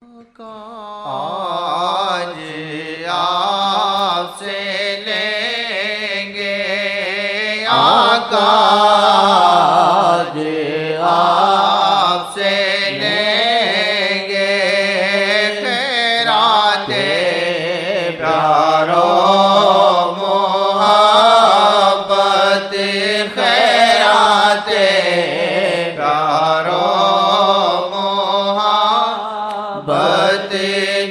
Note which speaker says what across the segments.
Speaker 1: آج آپ سے لیں گے آقا، آج آپ سے لیں گے خیرات پیارو محبت، خیرات پیارو محبت،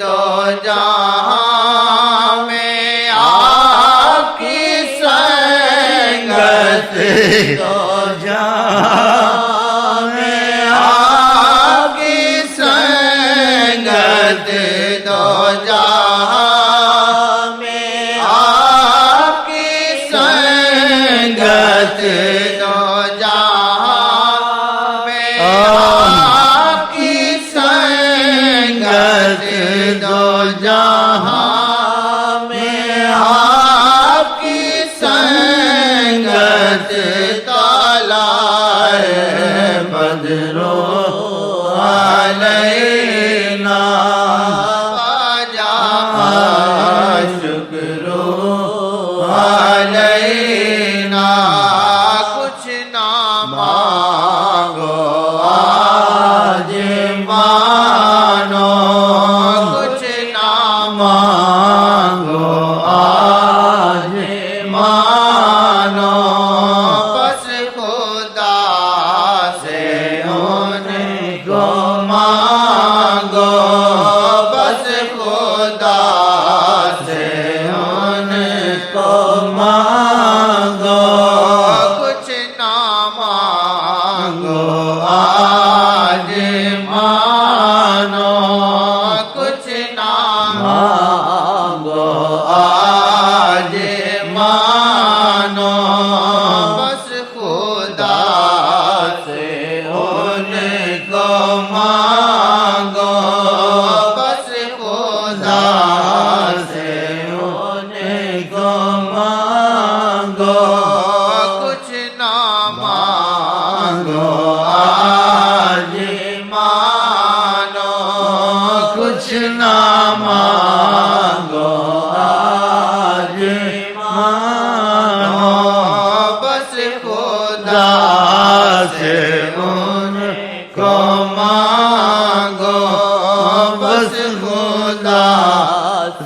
Speaker 1: دو جہاں میں آپ کی سنگت، دو جہاں میں آپ کی سنگت، دو جہاں میں آپ کی سنگت، دو جہاں میں آپ کی سنگت، دو جہاں میں آپ کی سنگت، طلع بدرو علینا فجاء شکرو علینا، کچھ نہ مانگو آج مانو، کچھ نہ مانگو آج مانو، بس خدا سے ان کو مانگو، بس خدا سے ان کو مانگو، کچھ نہ مانگو آج مانو، کچھ نہ مانگو آج مانو، بس خدا سے ان کو مانگو، بس خدا سے ان کو مانگو، کچھ نہ مانگو آج مانو، کچھ نہ مانگو آج مانو، بس خدا سے ان کو مانگو، بس خدا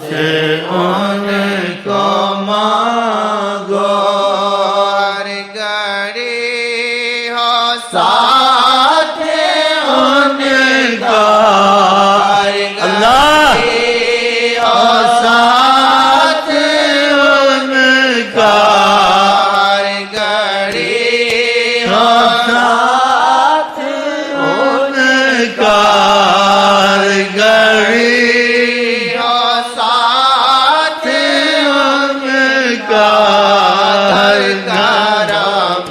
Speaker 1: سے ان کو مانگو، ہر گھڑی ہو ساتھ ان کا، ہر گھڑی ہو ساتھ ان کا، ہر گھڑی ہو ساتھ ان کا، ہر گھڑی ہو ساتھ ان کا، ہر کرم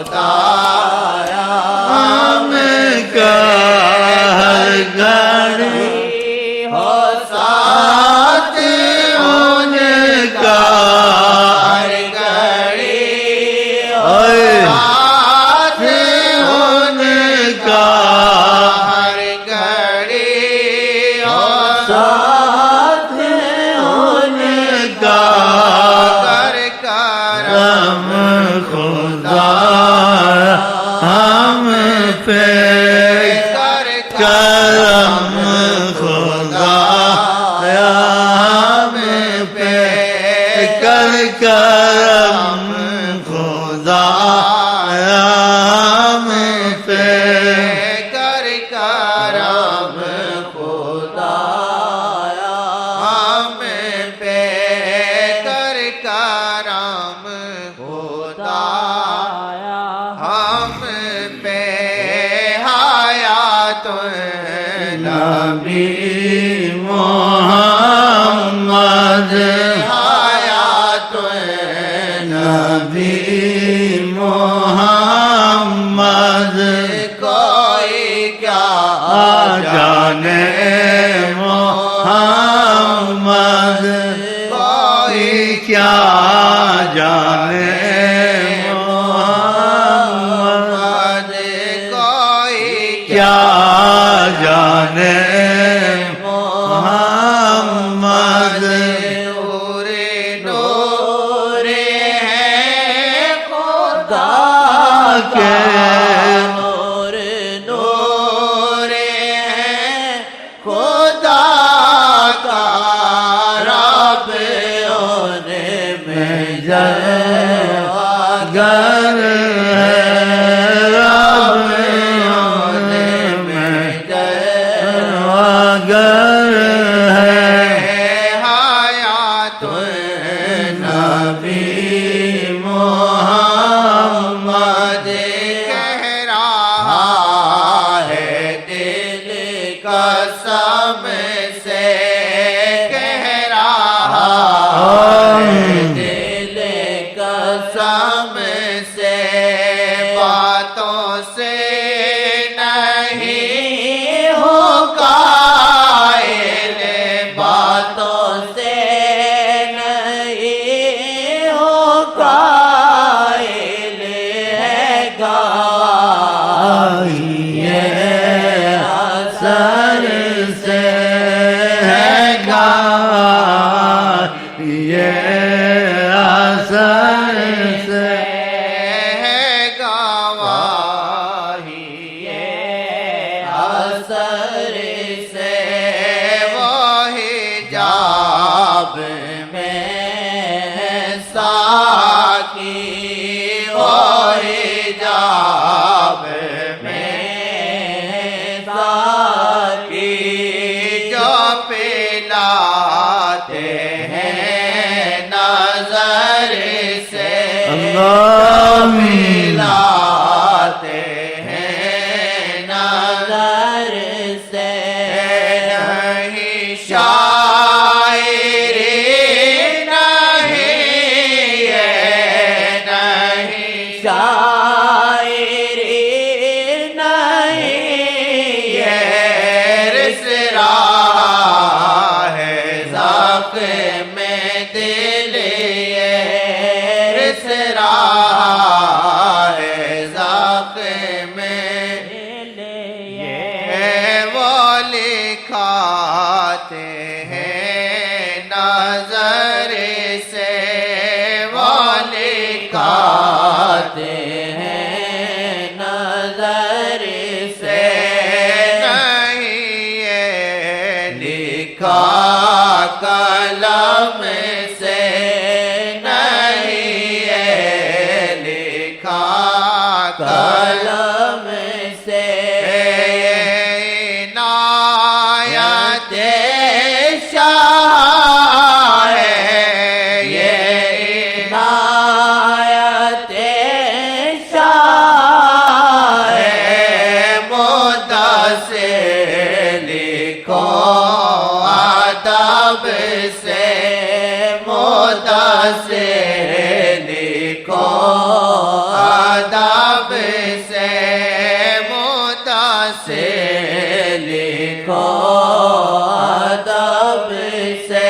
Speaker 1: خدایا ہم کا، ہر گھڑی ہو ساتھ ان کا، ہر گھڑی ہو ساتھ ان کا، ہر گھڑی ہو ساتھ ان کا، کر کرم خدا ہم پہ، کر کرم خدا ہم پہ، کر کرم خدا ہم پہ، کر کرم خدا ہم پہ، کر کرم خدا ہم پہ، حیات نبی محمد، حیات نبی محمد، کوئی کیا جانے محمد، کوئی کیا جانے محمد، کوئی کیا جانے خدا کا رب ان میں جلوگر ہے رب ان میں جلوگر ہے حیات نبی محمد کہہ رہا ہے دل قسم سے کہہ رہا ہے دل قسم سے باتوں سے نہیں ہو قائل باتوں سے نہیں ہو قائل ہے گواہی اثر سے ہے گواہی اثر سے ہے گواہی اثر سے وہی جاب میں ساکی وہی جاب میں ساکی جو پلاتے ہیں نظر سے پلاتے ہیں نظر سے نہیں شاعری نہیں ہے نہیں شاعری نہیں ہے رس رہا ہے ذوق میں دل یہ رس رہا ہے ذوق میں دل یہ وہ لکھاتے ہیں نظر سے وہ لکھاتے ہیں نظر سے نہیں یہ لکھا قلم سے نہیں یہ لکھا قلم سے عنایت شاہ ہے یہ عنایت شاہ ہے مدعا سے لکھو ادب سے مدعا سے لکھو ادب سے مدعا سے لکھو ادب سے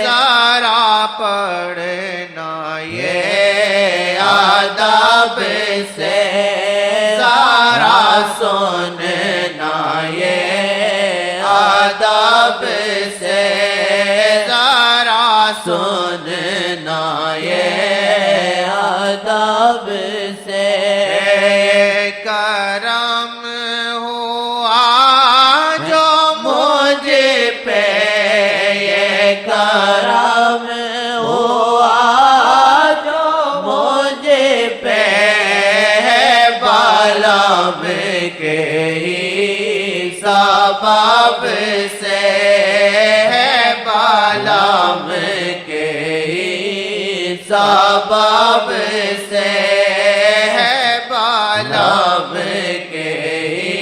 Speaker 1: ذرا پڑھنا یہ ادب سے ذرا سننا یہ ادب سے ذرا سننا یہ ادب سے کرم ہوا جو مجھ پہ یہ کرم ہوا جو مجھ پہ ہے بالام کے ہی سبب سے ہے بالام کے ہی سبب سے ہے بالام کے ہی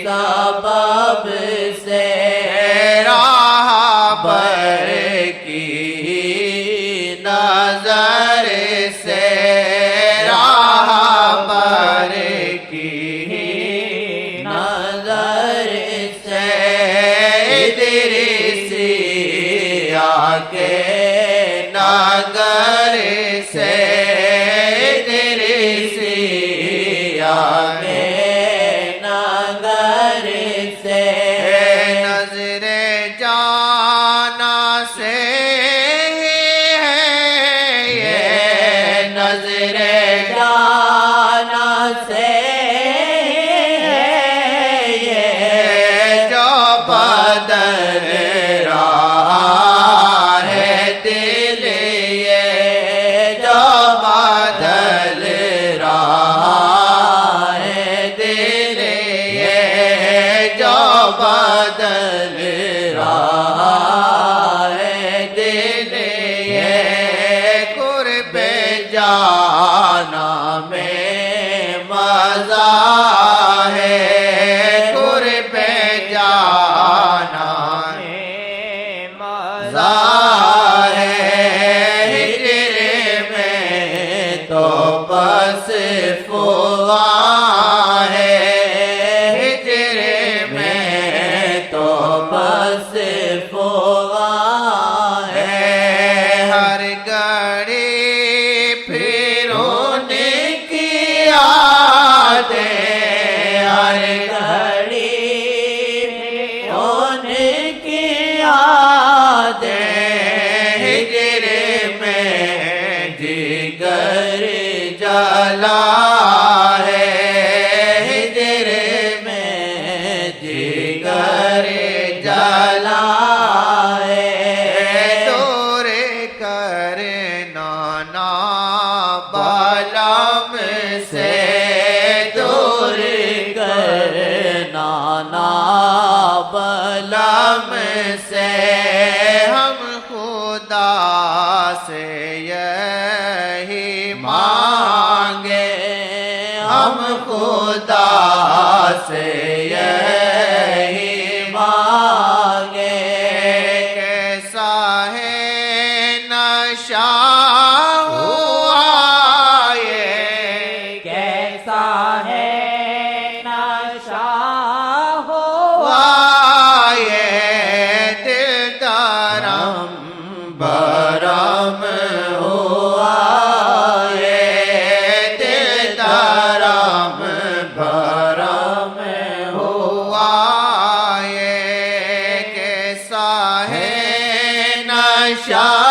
Speaker 1: سبب سے راہ پر کی نظر سے راہ پر کی نظر سے ادریسی آکے نگر سے ادریسی آکے نگر سے نظر جانا سے ہے یہ نظر جانا سے ہے یہ جو بدل رہا ہے دل یہ قرب جانا میں مزہ ہے قرب جانا میں مزہ ہے ہجر میں تو بس فوا ہے ہجر میں تو بس فوا ہے ہر گھڑی پھرونے کی یادیں ہر گھڑی پھرونے کی یادیں ہجر میں جگر جلا ہے ہجر میں جگر جلا ہے دور کرنا نا بالم سے دور کرنا نا بالم سے ہم خدا سے یہی مانگے ہم خدا سے یہی مانگے کیسا ہے نشہ ہوا یہ کیسا ہے نشہ ہوا یہ دل درم برم ہوا یہ دل درم برم ہوا یہ کیسا ہے نشہ